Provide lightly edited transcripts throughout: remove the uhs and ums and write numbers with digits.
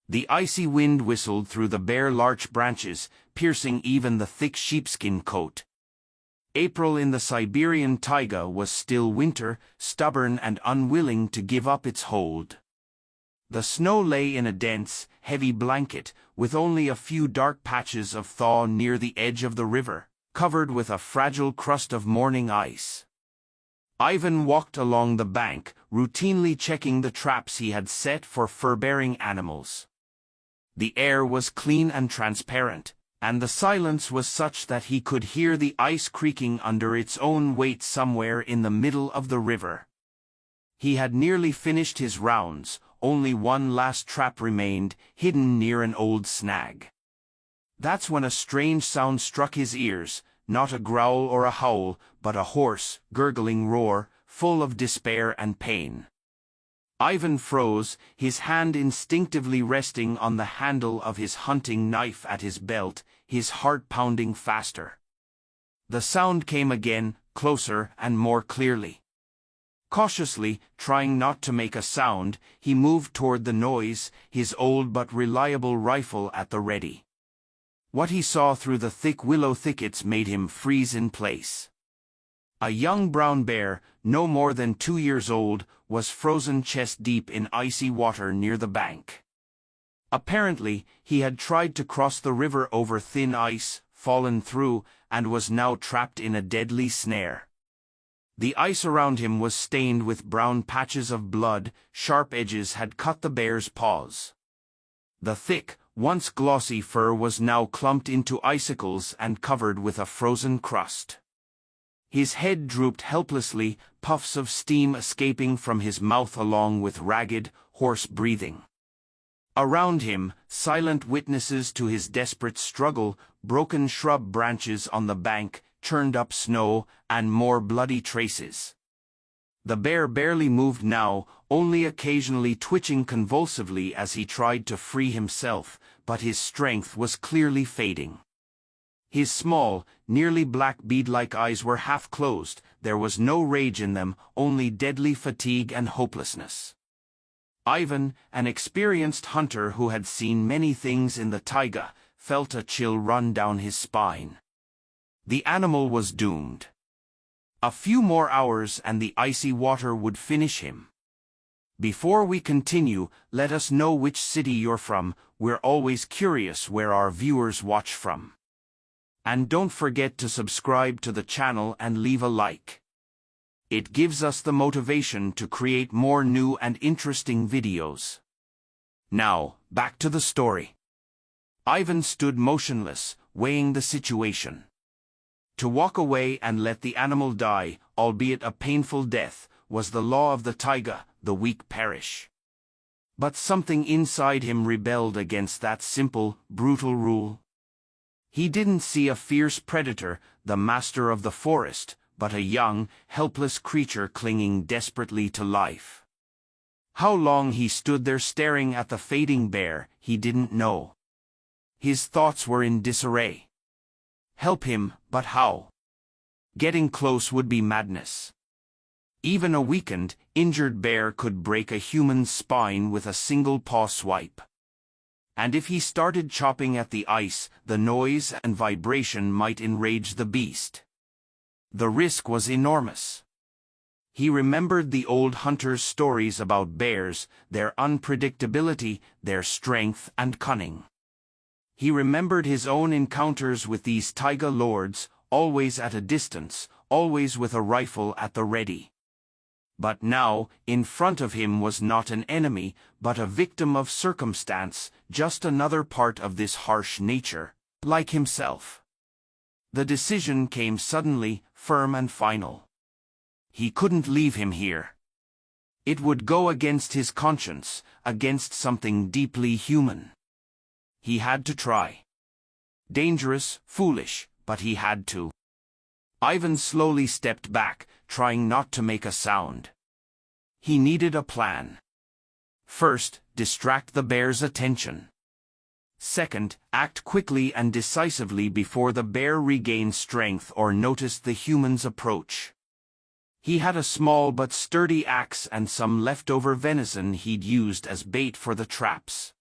The icy wind whistled through the bare larch branches, piercing even the thick sheepskin coat. April in the Siberian taiga was still winter, stubborn and unwilling to give up its hold. The snow lay in a dense, heavy blanket, with only a few dark patches of thaw near the edge of the river, covered with a fragile crust of morning ice. Ivan walked along the bank, routinely checking the traps he had set for fur-bearing animals. The air was clean and transparent, and the silence was such that he could hear the ice creaking under its own weight somewhere in the middle of the river. He had nearly finished his rounds, only one last trap remained, hidden near an old snag. That's when a strange sound struck his ears, not a growl or a howl, but a hoarse, gurgling roar, full of despair and pain. Ivan froze, his hand instinctively resting on the handle of his hunting knife at his belt, his heart pounding faster. The sound came again, closer and more clearly. Cautiously, trying not to make a sound, he moved toward the noise, his old but reliable rifle at the ready. What he saw through the thick willow thickets made him freeze in place. A young brown bear, no more than 2 years old, was frozen chest-deep in icy water near the bank. Apparently, he had tried to cross the river over thin ice, fallen through, and was now trapped in a deadly snare. The ice around him was stained with brown patches of blood, sharp edges had cut the bear's paws. The thick, once glossy fur was now clumped into icicles and covered with a frozen crust. His head drooped helplessly, puffs of steam escaping from his mouth along with ragged, hoarse breathing. Around him, silent witnesses to his desperate struggle, broken shrub branches on the bank, churned up snow, and more bloody traces. The bear barely moved now, only occasionally twitching convulsively as he tried to free himself, but his strength was clearly fading. His small, nearly black bead-like eyes were half closed, there was no rage in them, only deadly fatigue and hopelessness. Ivan, an experienced hunter who had seen many things in the taiga, felt a chill run down his spine. The animal was doomed. A few more hours and the icy water would finish him. Before we continue, let us know which city you're from, we're always curious where our viewers watch from. And don't forget to subscribe to the channel and leave a like. It gives us the motivation to create more new and interesting videos. Now, back to the story. Ivan stood motionless, weighing the situation. To walk away and let the animal die, albeit a painful death, was the law of the taiga, the weak perish. But something inside him rebelled against that simple, brutal rule. He didn't see a fierce predator, the master of the forest, but a young, helpless creature clinging desperately to life. How long he stood there staring at the fading bear, he didn't know. His thoughts were in disarray. Help him, but how? Getting close would be madness. Even a weakened, injured bear could break a human's spine with a single paw swipe. And if he started chopping at the ice, the noise and vibration might enrage the beast. The risk was enormous. He remembered the old hunters' stories about bears, their unpredictability, their strength and cunning. He remembered his own encounters with these taiga lords, always at a distance, always with a rifle at the ready. But now, in front of him was not an enemy, but a victim of circumstance, just another part of this harsh nature, like himself. The decision came suddenly, firm and final. He couldn't leave him here. It would go against his conscience, against something deeply human. He had to try. Dangerous, foolish, but he had to. Ivan slowly stepped back, trying not to make a sound. He needed a plan. First, distract the bear's attention. Second, act quickly and decisively before the bear regained strength or noticed the human's approach. He had a small but sturdy axe and some leftover venison he'd used as bait for the traps.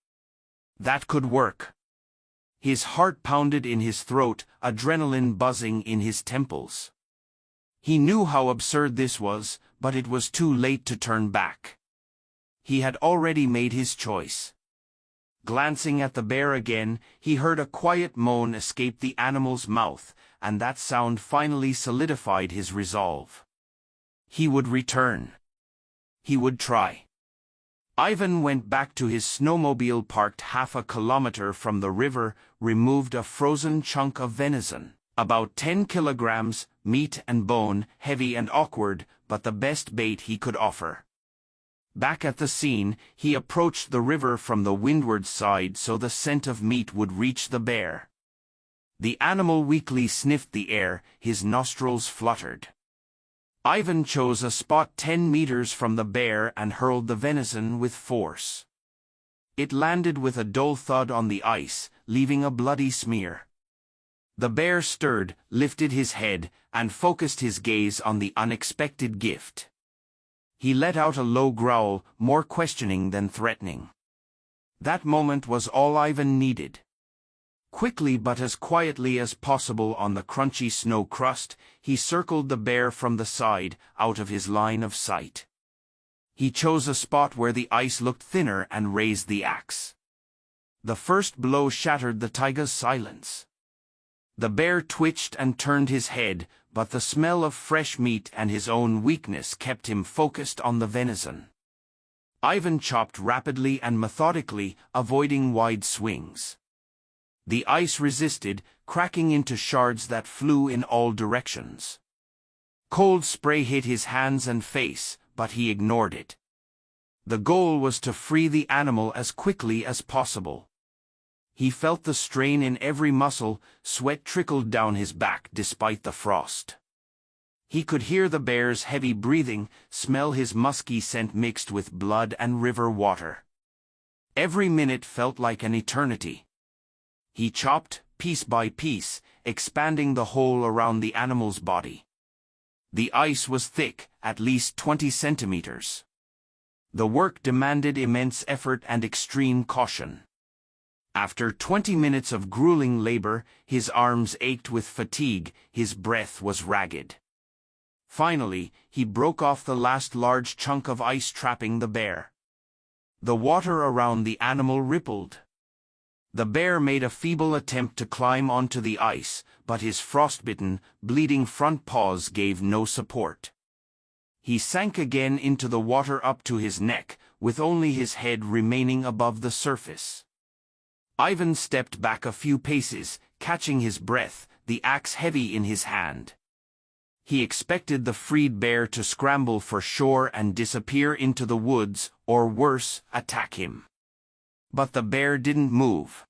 That could work. His heart pounded in his throat, adrenaline buzzing in his temples. He knew how absurd this was, but it was too late to turn back. He had already made his choice. Glancing at the bear again, he heard a quiet moan escape the animal's mouth, and that sound finally solidified his resolve. He would return. He would try. Ivan went back to his snowmobile parked half a kilometer from the river, removed a frozen chunk of venison. About 10 kilograms, meat and bone, heavy and awkward, but the best bait he could offer. Back at the scene, he approached the river from the windward side so the scent of meat would reach the bear. The animal weakly sniffed the air, his nostrils fluttered. Ivan chose a spot 10 meters from the bear and hurled the venison with force. It landed with a dull thud on the ice, leaving a bloody smear. The bear stirred, lifted his head, and focused his gaze on the unexpected gift. He let out a low growl, more questioning than threatening. That moment was all Ivan needed. Quickly but as quietly as possible on the crunchy snow crust, he circled the bear from the side, out of his line of sight. He chose a spot where the ice looked thinner and raised the axe. The first blow shattered the taiga's silence. The bear twitched and turned his head, but the smell of fresh meat and his own weakness kept him focused on the venison. Ivan chopped rapidly and methodically, avoiding wide swings. The ice resisted, cracking into shards that flew in all directions. Cold spray hit his hands and face, but he ignored it. The goal was to free the animal as quickly as possible. He felt the strain in every muscle, sweat trickled down his back despite the frost. He could hear the bear's heavy breathing, smell his musky scent mixed with blood and river water. Every minute felt like an eternity. He chopped, piece by piece, expanding the hole around the animal's body. The ice was thick, at least 20 centimeters. The work demanded immense effort and extreme caution. After 20 minutes of grueling labor, his arms ached with fatigue, his breath was ragged. Finally, he broke off the last large chunk of ice trapping the bear. The water around the animal rippled. The bear made a feeble attempt to climb onto the ice, but his frostbitten, bleeding front paws gave no support. He sank again into the water up to his neck, with only his head remaining above the surface. Ivan stepped back a few paces, catching his breath, the axe heavy in his hand. He expected the freed bear to scramble for shore and disappear into the woods, or worse, attack him. But the bear didn't move.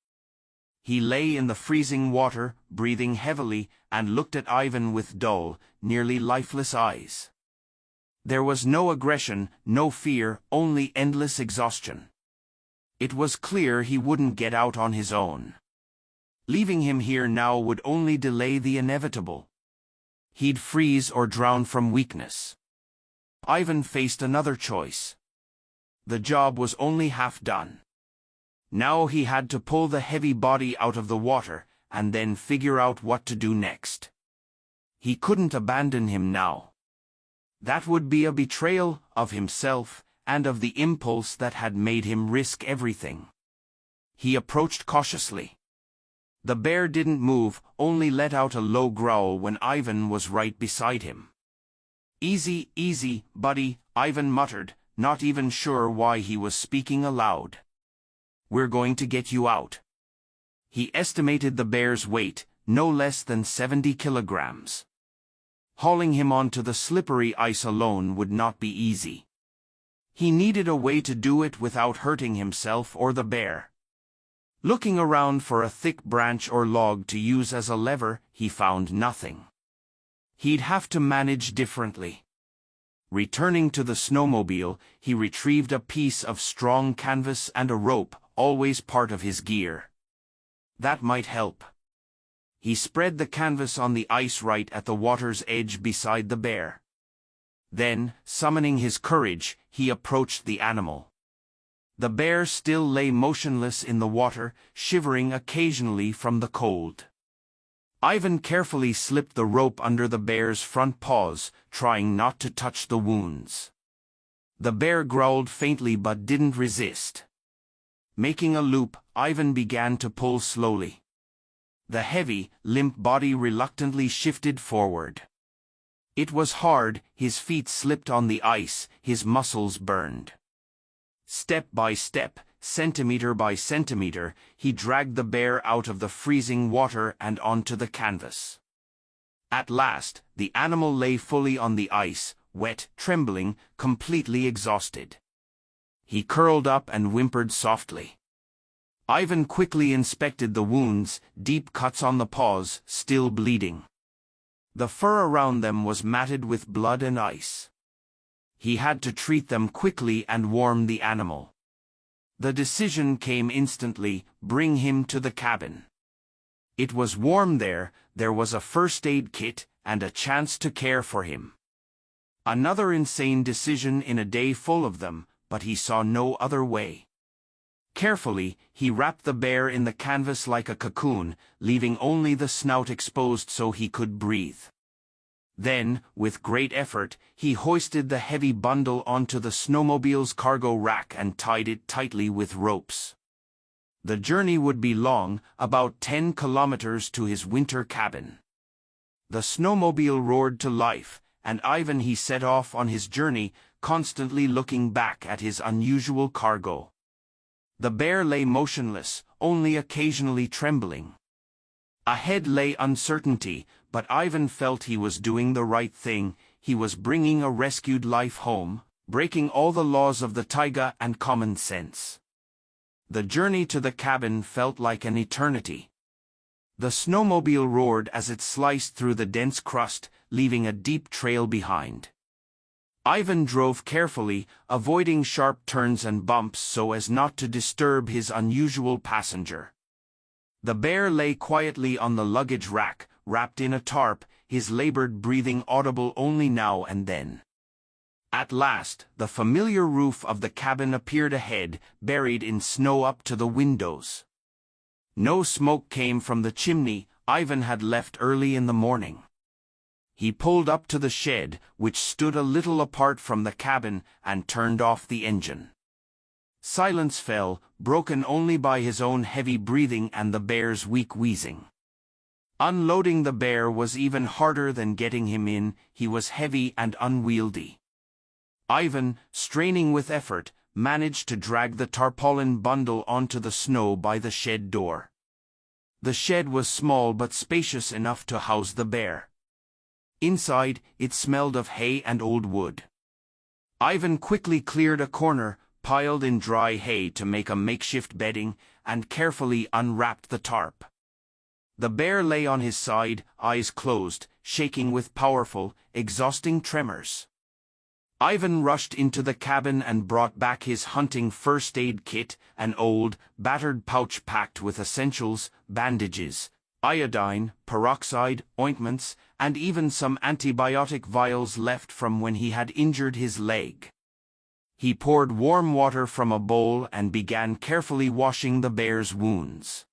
He lay in the freezing water, breathing heavily, and looked at Ivan with dull, nearly lifeless eyes. There was no aggression, no fear, only endless exhaustion. It was clear he wouldn't get out on his own. Leaving him here now would only delay the inevitable. He'd freeze or drown from weakness. Ivan faced another choice. The job was only half done. Now he had to pull the heavy body out of the water, and then figure out what to do next. He couldn't abandon him now. That would be a betrayal of himself, and of the impulse that had made him risk everything. He approached cautiously. The bear didn't move, only let out a low growl when Ivan was right beside him. "Easy, easy, buddy," Ivan muttered, not even sure why he was speaking aloud. "We're going to get you out." He estimated the bear's weight, no less than 70 kilograms. Hauling him onto the slippery ice alone would not be easy. He needed a way to do it without hurting himself or the bear. Looking around for a thick branch or log to use as a lever, he found nothing. He'd have to manage differently. Returning to the snowmobile, he retrieved a piece of strong canvas and a rope, always part of his gear. That might help. He spread the canvas on the ice right at the water's edge beside the bear. Then, summoning his courage, he approached the animal. The bear still lay motionless in the water, shivering occasionally from the cold. Ivan carefully slipped the rope under the bear's front paws, trying not to touch the wounds. The bear growled faintly but didn't resist. Making a loop, Ivan began to pull slowly. The heavy, limp body reluctantly shifted forward. It was hard, his feet slipped on the ice, his muscles burned. Step by step, centimeter by centimeter, he dragged the bear out of the freezing water and onto the canvas. At last, the animal lay fully on the ice, wet, trembling, completely exhausted. He curled up and whimpered softly. Ivan quickly inspected the wounds, deep cuts on the paws, still bleeding. The fur around them was matted with blood and ice. He had to treat them quickly and warm the animal. The decision came instantly: bring him to the cabin. It was warm there was a first aid kit, and a chance to care for him. Another insane decision in a day full of them, but he saw no other way. Carefully, he wrapped the bear in the canvas like a cocoon, leaving only the snout exposed so he could breathe. Then, with great effort, he hoisted the heavy bundle onto the snowmobile's cargo rack and tied it tightly with ropes. The journey would be long, about 10 kilometers to his winter cabin. The snowmobile roared to life, and Ivan he set off on his journey, constantly looking back at his unusual cargo. The bear lay motionless, only occasionally trembling. Ahead lay uncertainty, but Ivan felt he was doing the right thing. He was bringing a rescued life home, breaking all the laws of the taiga and common sense. The journey to the cabin felt like an eternity. The snowmobile roared as it sliced through the dense crust, leaving a deep trail behind. Ivan drove carefully, avoiding sharp turns and bumps so as not to disturb his unusual passenger. The bear lay quietly on the luggage rack, wrapped in a tarp, his labored breathing audible only now and then. At last, the familiar roof of the cabin appeared ahead, buried in snow up to the windows. No smoke came from the chimney. Ivan had left early in the morning. He pulled up to the shed, which stood a little apart from the cabin, and turned off the engine. Silence fell, broken only by his own heavy breathing and the bear's weak wheezing. Unloading the bear was even harder than getting him in. He was heavy and unwieldy. Ivan, straining with effort, managed to drag the tarpaulin bundle onto the snow by the shed door. The shed was small but spacious enough to house the bear. Inside, it smelled of hay and old wood. Ivan quickly cleared a corner, piled in dry hay to make a makeshift bedding, and carefully unwrapped the tarp. The bear lay on his side, eyes closed, shaking with powerful, exhausting tremors. Ivan rushed into the cabin and brought back his hunting first aid kit, an old, battered pouch packed with essentials, bandages, iodine, peroxide, ointments, and even some antibiotic vials left from when he had injured his leg. He poured warm water from a bowl and began carefully washing the bear's wounds.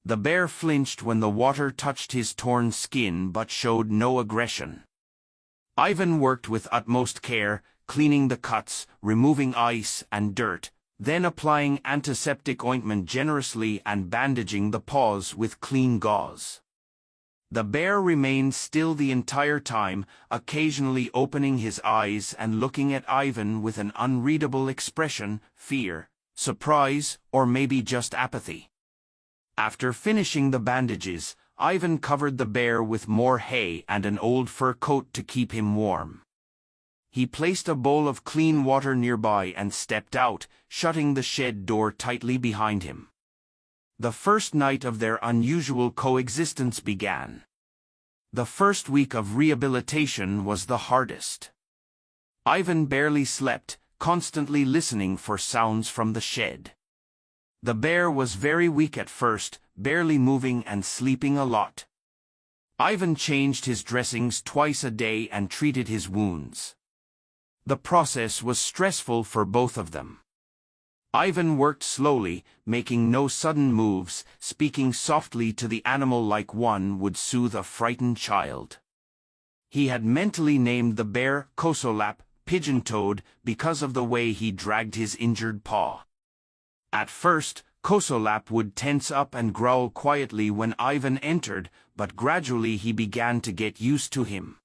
The bear flinched when the water touched his torn skin but showed no aggression. Ivan worked with utmost care, cleaning the cuts, removing ice and dirt, then applying antiseptic ointment generously and bandaging the paws with clean gauze. The bear remained still the entire time, occasionally opening his eyes and looking at Ivan with an unreadable expression: fear, surprise, or maybe just apathy. After finishing the bandages, Ivan covered the bear with more hay and an old fur coat to keep him warm. He placed a bowl of clean water nearby and stepped out, shutting the shed door tightly behind him. The first night of their unusual coexistence began. The first week of rehabilitation was the hardest. Ivan barely slept, constantly listening for sounds from the shed. The bear was very weak at first, barely moving and sleeping a lot. Ivan changed his dressings twice a day and treated his wounds. The process was stressful for both of them. Ivan worked slowly, making no sudden moves, speaking softly to the animal like one would soothe a frightened child. He had mentally named the bear Kosolap, pigeon-toed, because of the way he dragged his injured paw. At first, Kosolap would tense up and growl quietly when Ivan entered, but gradually he began to get used to him.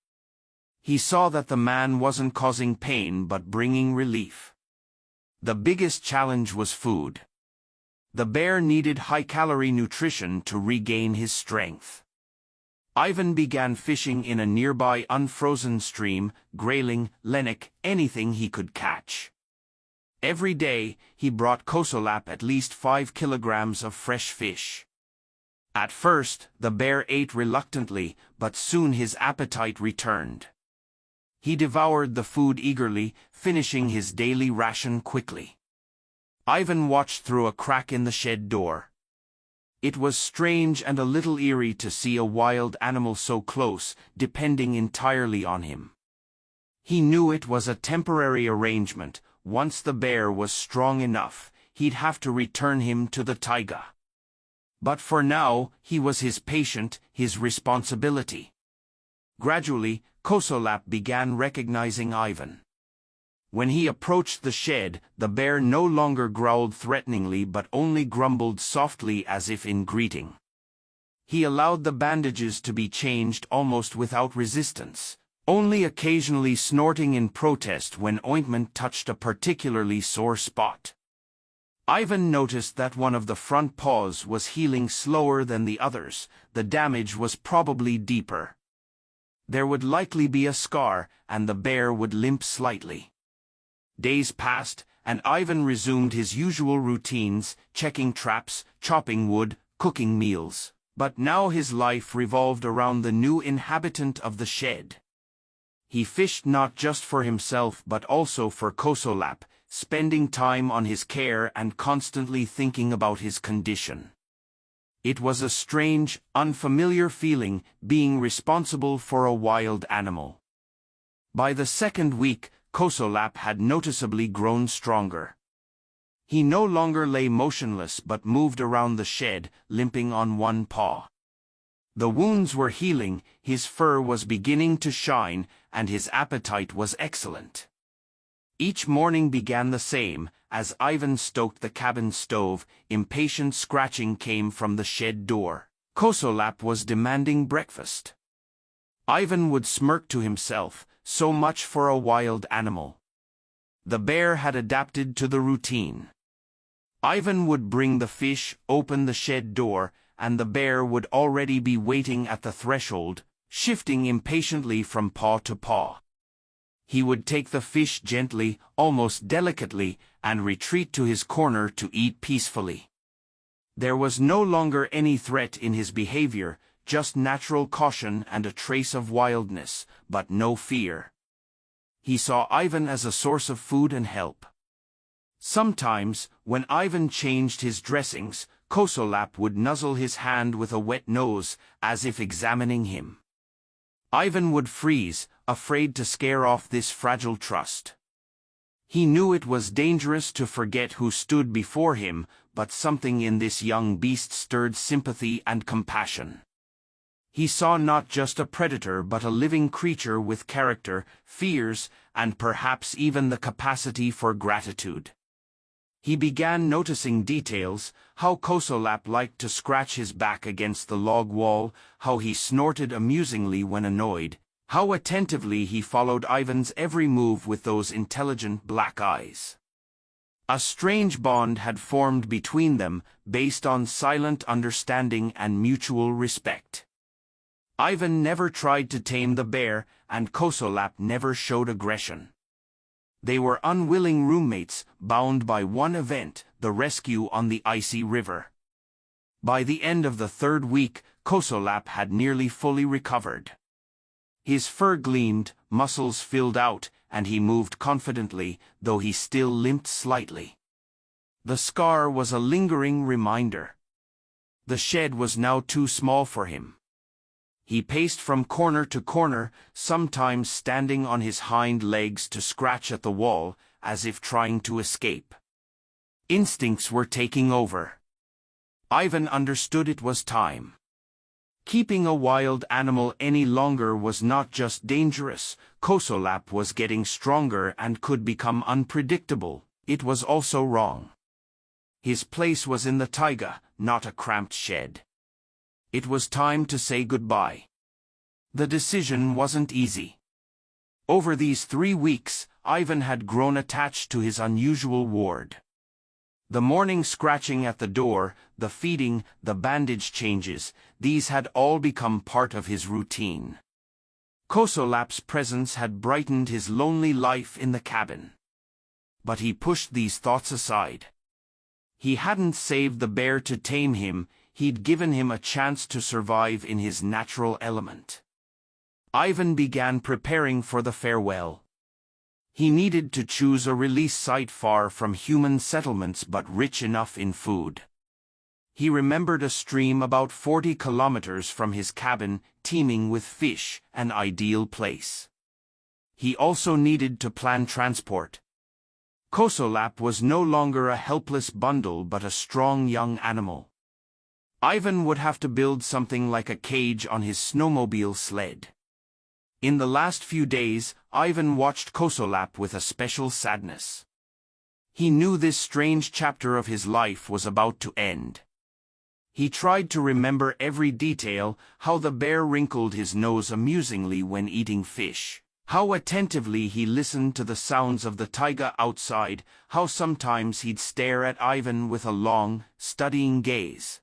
He saw that the man wasn't causing pain but bringing relief. The biggest challenge was food. The bear needed high-calorie nutrition to regain his strength. Ivan began fishing in a nearby unfrozen stream, grayling, lennik, anything he could catch. Every day, he brought Kosolap at least 5 kilograms of fresh fish. At first, the bear ate reluctantly, but soon his appetite returned. He devoured the food eagerly, finishing his daily ration quickly. Ivan watched through a crack in the shed door. It was strange and a little eerie to see a wild animal so close, depending entirely on him. He knew it was a temporary arrangement. Once the bear was strong enough, he'd have to return him to the taiga. But for now, he was his patient, his responsibility. Gradually, Kosolap began recognizing Ivan. When he approached the shed, the bear no longer growled threateningly but only grumbled softly as if in greeting. He allowed the bandages to be changed almost without resistance, only occasionally snorting in protest when ointment touched a particularly sore spot. Ivan noticed that one of the front paws was healing slower than the others. The damage was probably deeper. There would likely be a scar, and the bear would limp slightly. Days passed, and Ivan resumed his usual routines, checking traps, chopping wood, cooking meals. But now his life revolved around the new inhabitant of the shed. He fished not just for himself but also for Kosolap, spending time on his care and constantly thinking about his condition. It was a strange, unfamiliar feeling, being responsible for a wild animal. By the second week, Kosolap had noticeably grown stronger. He no longer lay motionless but moved around the shed, limping on one paw. The wounds were healing, his fur was beginning to shine, and his appetite was excellent. Each morning began the same. As Ivan stoked the cabin stove, impatient scratching came from the shed door. Kosolap was demanding breakfast. Ivan would smirk to himself, so much for a wild animal. The bear had adapted to the routine. Ivan would bring the fish, open the shed door, and the bear would already be waiting at the threshold, shifting impatiently from paw to paw. He would take the fish gently, almost delicately, and retreat to his corner to eat peacefully. There was no longer any threat in his behavior, just natural caution and a trace of wildness, but no fear. He saw Ivan as a source of food and help. Sometimes, when Ivan changed his dressings, Kosolap would nuzzle his hand with a wet nose, as if examining him. Ivan would freeze, afraid to scare off this fragile trust. He knew it was dangerous to forget who stood before him, but something in this young beast stirred sympathy and compassion. He saw not just a predator but a living creature with character, fears, and perhaps even the capacity for gratitude. He began noticing details, how Kosolap liked to scratch his back against the log wall, how he snorted amusingly when annoyed, how attentively he followed Ivan's every move with those intelligent black eyes. A strange bond had formed between them, based on silent understanding and mutual respect. Ivan never tried to tame the bear, and Kosolap never showed aggression. They were unwilling roommates, bound by one event, the rescue on the icy river. By the end of the third week, Kosolap had nearly fully recovered. His fur gleamed, muscles filled out, and he moved confidently, though he still limped slightly. The scar was a lingering reminder. The shed was now too small for him. He paced from corner to corner, sometimes standing on his hind legs to scratch at the wall, as if trying to escape. Instincts were taking over. Ivan understood it was time. Keeping a wild animal any longer was not just dangerous. Kosolap was getting stronger and could become unpredictable. It was also wrong. His place was in the taiga, not a cramped shed. It was time to say goodbye. The decision wasn't easy. Over these 3 weeks, Ivan had grown attached to his unusual ward. The morning scratching at the door, the feeding, the bandage changes, these had all become part of his routine. Kosolap's presence had brightened his lonely life in the cabin. But he pushed these thoughts aside. He hadn't saved the bear to tame him, he'd given him a chance to survive in his natural element. Ivan began preparing for the farewell. He needed to choose a release site far from human settlements but rich enough in food. He remembered a stream about 40 kilometers from his cabin, teeming with fish, an ideal place. He also needed to plan transport. Kosolap was no longer a helpless bundle but a strong young animal. Ivan would have to build something like a cage on his snowmobile sled. In the last few days, Ivan watched Kosolap with a special sadness. He knew this strange chapter of his life was about to end. He tried to remember every detail, how the bear wrinkled his nose amusingly when eating fish, how attentively he listened to the sounds of the taiga outside, how sometimes he'd stare at Ivan with a long, studying gaze.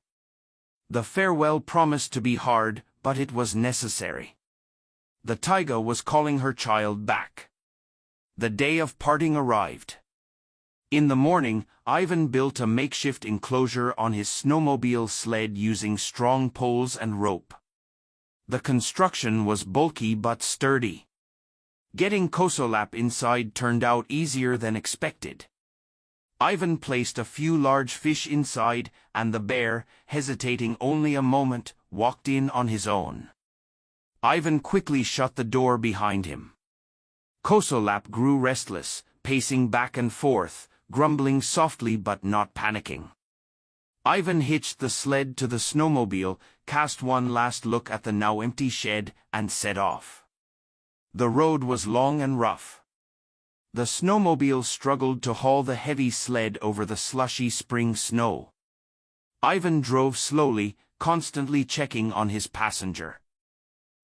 The farewell promised to be hard, but it was necessary. The taiga was calling her child back. The day of parting arrived. In the morning, Ivan built a makeshift enclosure on his snowmobile sled using strong poles and rope. The construction was bulky but sturdy. Getting Kosolap inside turned out easier than expected. Ivan placed a few large fish inside, and the bear, hesitating only a moment, walked in on his own. Ivan quickly shut the door behind him. Kosolap grew restless, pacing back and forth, grumbling softly but not panicking. Ivan hitched the sled to the snowmobile, cast one last look at the now empty shed, and set off. The road was long and rough. The snowmobile struggled to haul the heavy sled over the slushy spring snow. Ivan drove slowly, constantly checking on his passenger.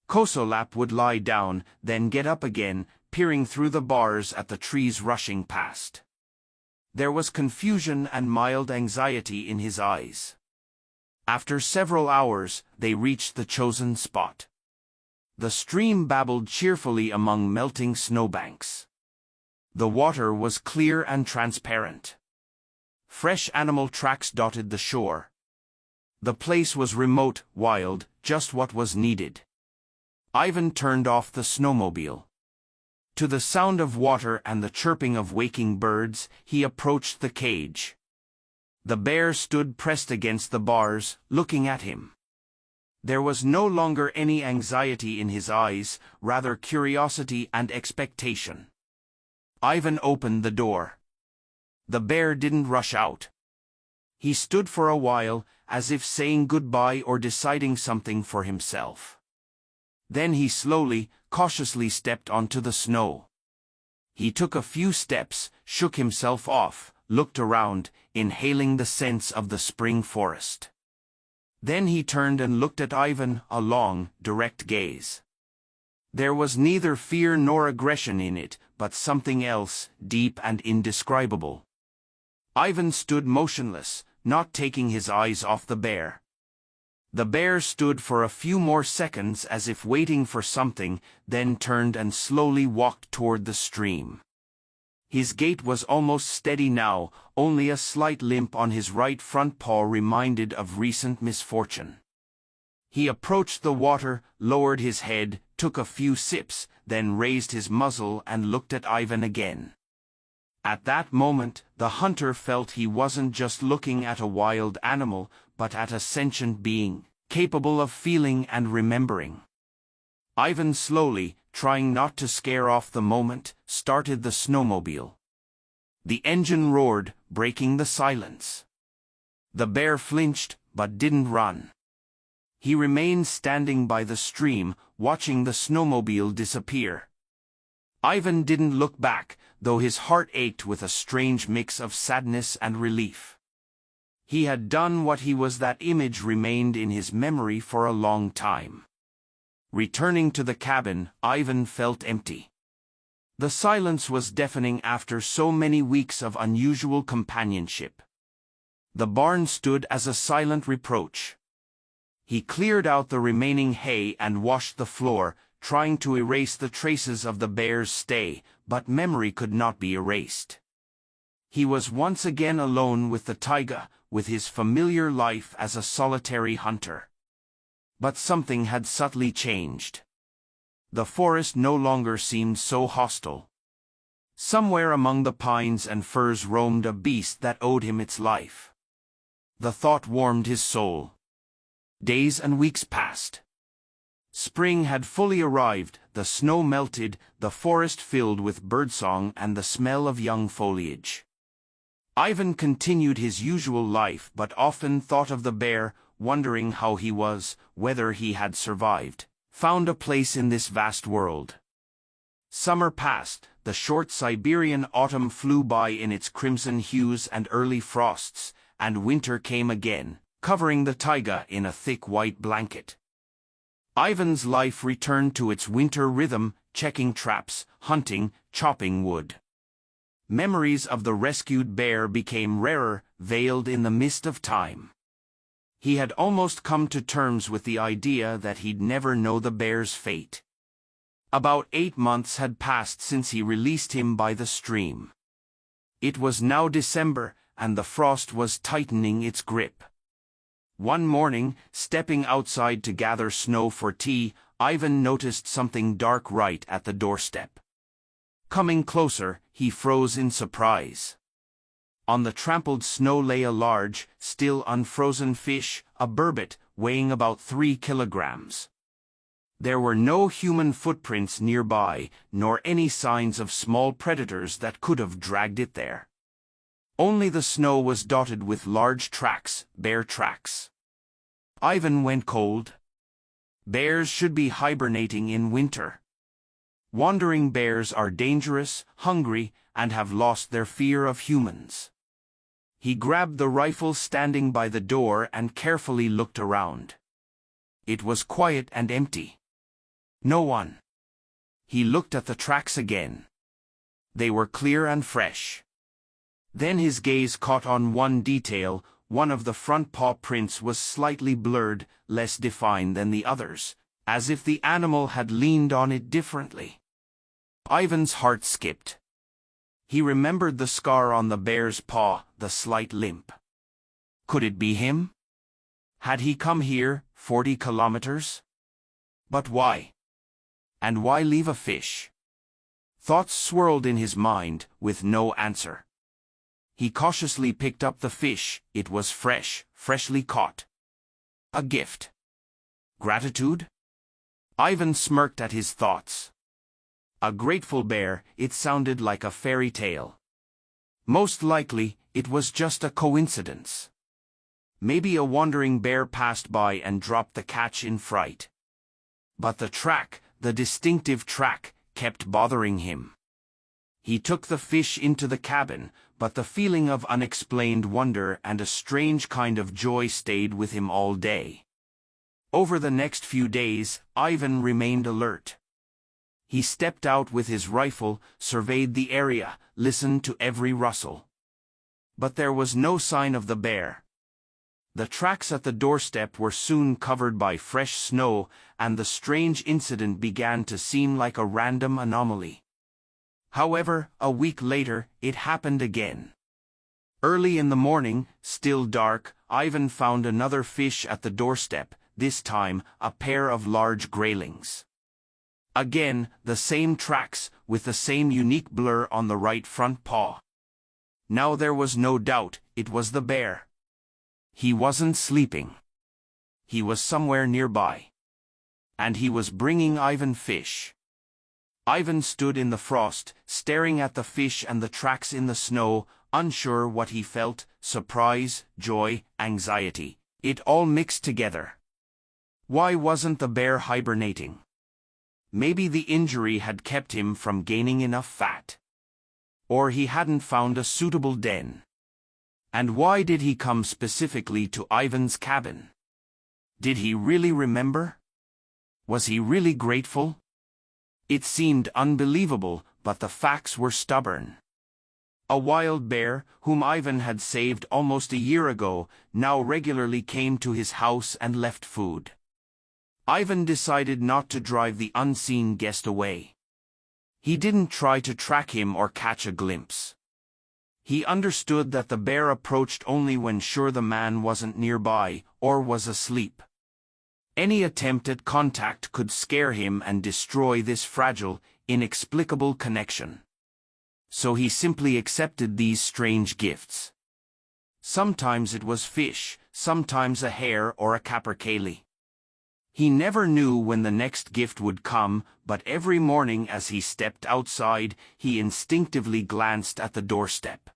Kosolap would lie down, then get up again, peering through the bars at the trees rushing past. There was confusion and mild anxiety in his eyes. After several hours, they reached the chosen spot. The stream babbled cheerfully among melting snowbanks. The water was clear and transparent. Fresh animal tracks dotted the shore. The place was remote, wild, just what was needed. Ivan turned off the snowmobile. To the sound of water and the chirping of waking birds, he approached the cage. The bear stood pressed against the bars, looking at him. There was no longer any anxiety in his eyes, rather curiosity and expectation. Ivan opened the door. The bear didn't rush out. He stood for a while, as if saying goodbye or deciding something for himself. Then he slowly, cautiously stepped onto the snow. He took a few steps, shook himself off, looked around, inhaling the scents of the spring forest. Then he turned and looked at Ivan, a long, direct gaze. There was neither fear nor aggression in it, but something else, deep and indescribable. Ivan stood motionless, not taking his eyes off the bear. The bear stood for a few more seconds as if waiting for something, then turned and slowly walked toward the stream. His gait was almost steady now, only a slight limp on his right front paw reminded of recent misfortune. He approached the water, lowered his head, took a few sips, then raised his muzzle and looked at Ivan again. At that moment, the hunter felt he wasn't just looking at a wild animal, but at a sentient being, capable of feeling and remembering. Ivan slowly, trying not to scare off the moment, started the snowmobile. The engine roared, breaking the silence. The bear flinched, but didn't run. He remained standing by the stream, watching the snowmobile disappear. Ivan didn't look back, though his heart ached with a strange mix of sadness and relief. He had done what he was. That image remained in his memory for a long time. Returning to the cabin, Ivan felt empty. The silence was deafening after so many weeks of unusual companionship. The barn stood as a silent reproach. He cleared out the remaining hay and washed the floor, trying to erase the traces of the bear's stay, but memory could not be erased. He was once again alone with the taiga, with his familiar life as a solitary hunter. But something had subtly changed. The forest no longer seemed so hostile. Somewhere among the pines and firs roamed a beast that owed him its life. The thought warmed his soul. Days and weeks passed. Spring had fully arrived, the snow melted, the forest filled with birdsong and the smell of young foliage. Ivan continued his usual life but often thought of the bear, wondering how he was, whether he had survived, found a place in this vast world. Summer passed, the short Siberian autumn flew by in its crimson hues and early frosts, and winter came again, covering the taiga in a thick white blanket. Ivan's life returned to its winter rhythm, checking traps, hunting, chopping wood. Memories of the rescued bear became rarer, veiled in the mist of time. He had almost come to terms with the idea that he'd never know the bear's fate. About 8 months had passed since he released him by the stream. It was now December, and the frost was tightening its grip. One morning, stepping outside to gather snow for tea, Ivan noticed something dark right at the doorstep. Coming closer, he froze in surprise. On the trampled snow lay a large, still unfrozen fish, a burbot, weighing about 3 kilograms. There were no human footprints nearby, nor any signs of small predators that could have dragged it there. Only the snow was dotted with large tracks, bear tracks. Ivan went cold. Bears should be hibernating in winter. Wandering bears are dangerous, hungry, and have lost their fear of humans. He grabbed the rifle standing by the door and carefully looked around. It was quiet and empty. No one. He looked at the tracks again. They were clear and fresh. Then his gaze caught on one detail. One of the front paw prints was slightly blurred, less defined than the others, as if the animal had leaned on it differently. Ivan's heart skipped. He remembered the scar on the bear's paw, the slight limp. Could it be him? Had he come here, 40 kilometers? But why? And why leave a fish? Thoughts swirled in his mind, with no answer. He cautiously picked up the fish. It was fresh, freshly caught. A gift. Gratitude? Ivan smirked at his thoughts. A grateful bear, it sounded like a fairy tale. Most likely, it was just a coincidence. Maybe a wandering bear passed by and dropped the catch in fright. But the track, the distinctive track, kept bothering him. He took the fish into the cabin, but the feeling of unexplained wonder and a strange kind of joy stayed with him all day. Over the next few days, Ivan remained alert. He stepped out with his rifle, surveyed the area, listened to every rustle. But there was no sign of the bear. The tracks at the doorstep were soon covered by fresh snow, and the strange incident began to seem like a random anomaly. However, a week later, it happened again. Early in the morning, still dark, Ivan found another fish at the doorstep, this time a pair of large graylings. Again, the same tracks, with the same unique blur on the right front paw. Now there was no doubt, it was the bear. He wasn't sleeping. He was somewhere nearby. And he was bringing Ivan fish. Ivan stood in the frost, staring at the fish and the tracks in the snow, unsure what he felt: surprise, joy, anxiety. It all mixed together. Why wasn't the bear hibernating? Maybe the injury had kept him from gaining enough fat. Or he hadn't found a suitable den. And why did he come specifically to Ivan's cabin? Did he really remember? Was he really grateful? It seemed unbelievable, but the facts were stubborn. A wild bear, whom Ivan had saved almost a year ago, now regularly came to his house and left food. Ivan decided not to drive the unseen guest away. He didn't try to track him or catch a glimpse. He understood that the bear approached only when sure the man wasn't nearby or was asleep. Any attempt at contact could scare him and destroy this fragile, inexplicable connection. So he simply accepted these strange gifts. Sometimes it was fish, sometimes a hare or a capercaillie. He never knew when the next gift would come, but every morning as he stepped outside, he instinctively glanced at the doorstep.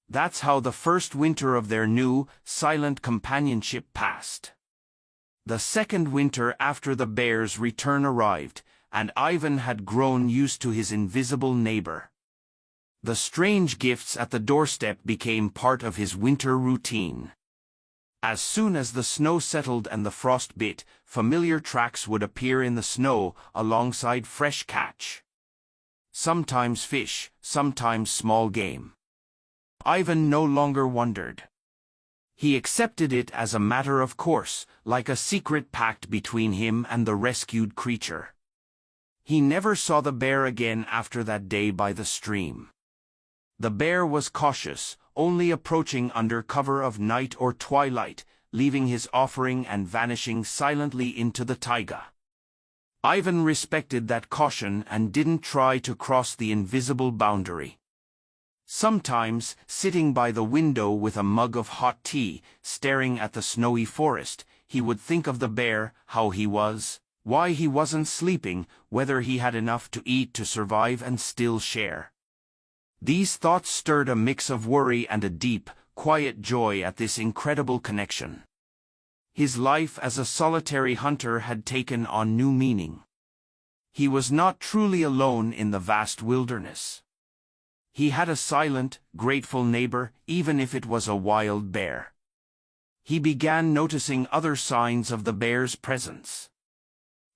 That's how the first winter of their new, silent companionship passed. The second winter after the bear's return arrived, and Ivan had grown used to his invisible neighbor. The strange gifts at the doorstep became part of his winter routine. As soon as the snow settled and the frost bit, familiar tracks would appear in the snow alongside fresh catch. Sometimes fish, sometimes small game. Ivan no longer wondered. He accepted it as a matter of course, like a secret pact between him and the rescued creature. He never saw the bear again after that day by the stream. The bear was cautious, only approaching under cover of night or twilight, leaving his offering and vanishing silently into the taiga. Ivan respected that caution and didn't try to cross the invisible boundary. Sometimes, sitting by the window with a mug of hot tea, staring at the snowy forest, he would think of the bear, how he was, why he wasn't sleeping, whether he had enough to eat to survive and still share. These thoughts stirred a mix of worry and a deep, quiet joy at this incredible connection. His life as a solitary hunter had taken on new meaning. He was not truly alone in the vast wilderness. He had a silent, grateful neighbor, even if it was a wild bear. He began noticing other signs of the bear's presence.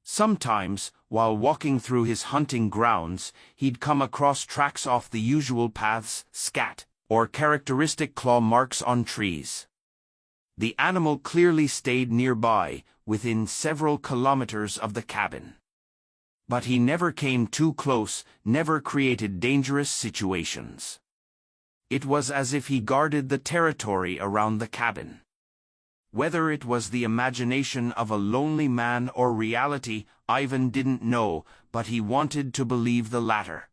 Sometimes, while walking through his hunting grounds, he'd come across tracks off the usual paths, scat, or characteristic claw marks on trees. The animal clearly stayed nearby, within several kilometers of the cabin. But he never came too close, never created dangerous situations. It was as if he guarded the territory around the cabin. Whether it was the imagination of a lonely man or reality, Ivan didn't know, but he wanted to believe the latter.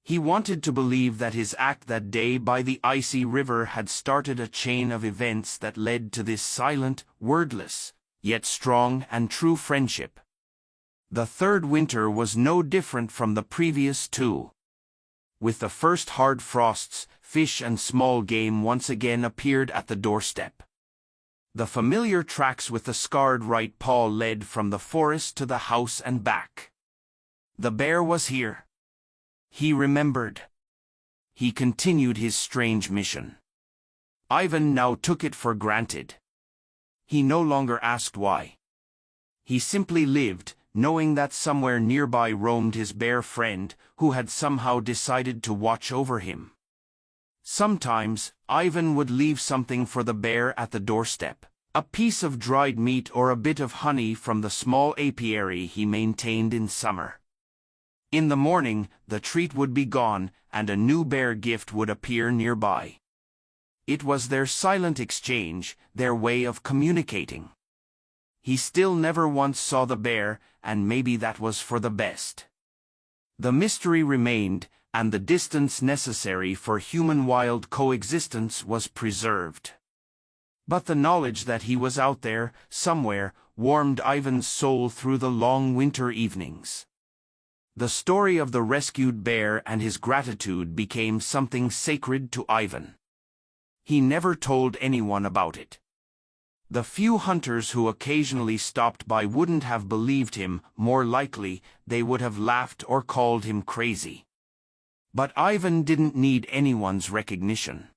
He wanted to believe that his act that day by the icy river had started a chain of events that led to this silent, wordless, yet strong and true friendship. The third winter was no different from the previous two. With the first hard frosts, fish and small game once again appeared at the doorstep. The familiar tracks with the scarred right paw led from the forest to the house and back. The bear was here. He remembered. He continued his strange mission. Ivan now took it for granted. He no longer asked why. He simply lived, knowing that somewhere nearby roamed his bear friend, who had somehow decided to watch over him. Sometimes, Ivan would leave something for the bear at the doorstep, a piece of dried meat or a bit of honey from the small apiary he maintained in summer. In the morning, the treat would be gone, and a new bear gift would appear nearby. It was their silent exchange, their way of communicating. He still never once saw the bear, and maybe that was for the best. The mystery remained, and the distance necessary for human-wild coexistence was preserved. But the knowledge that he was out there, somewhere, warmed Ivan's soul through the long winter evenings. The story of the rescued bear and his gratitude became something sacred to Ivan. He never told anyone about it. The few hunters who occasionally stopped by wouldn't have believed him. More likely, they would have laughed or called him crazy. But Ivan didn't need anyone's recognition.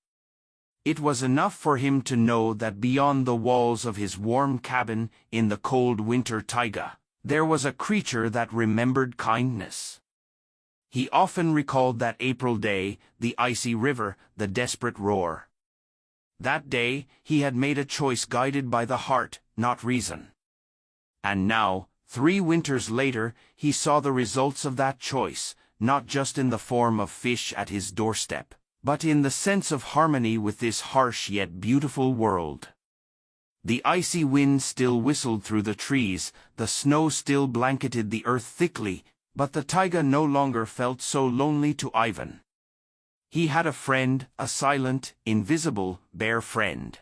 It was enough for him to know that beyond the walls of his warm cabin in the cold winter taiga, there was a creature that remembered kindness. He often recalled that April day, the icy river, the desperate roar. That day, he had made a choice guided by the heart, not reason. And now, 3 winters later, he saw the results of that choice, not just in the form of fish at his doorstep, but in the sense of harmony with this harsh yet beautiful world. The icy wind still whistled through the trees, the snow still blanketed the earth thickly, but the taiga no longer felt so lonely to Ivan. He had a friend, a silent, invisible, bear friend.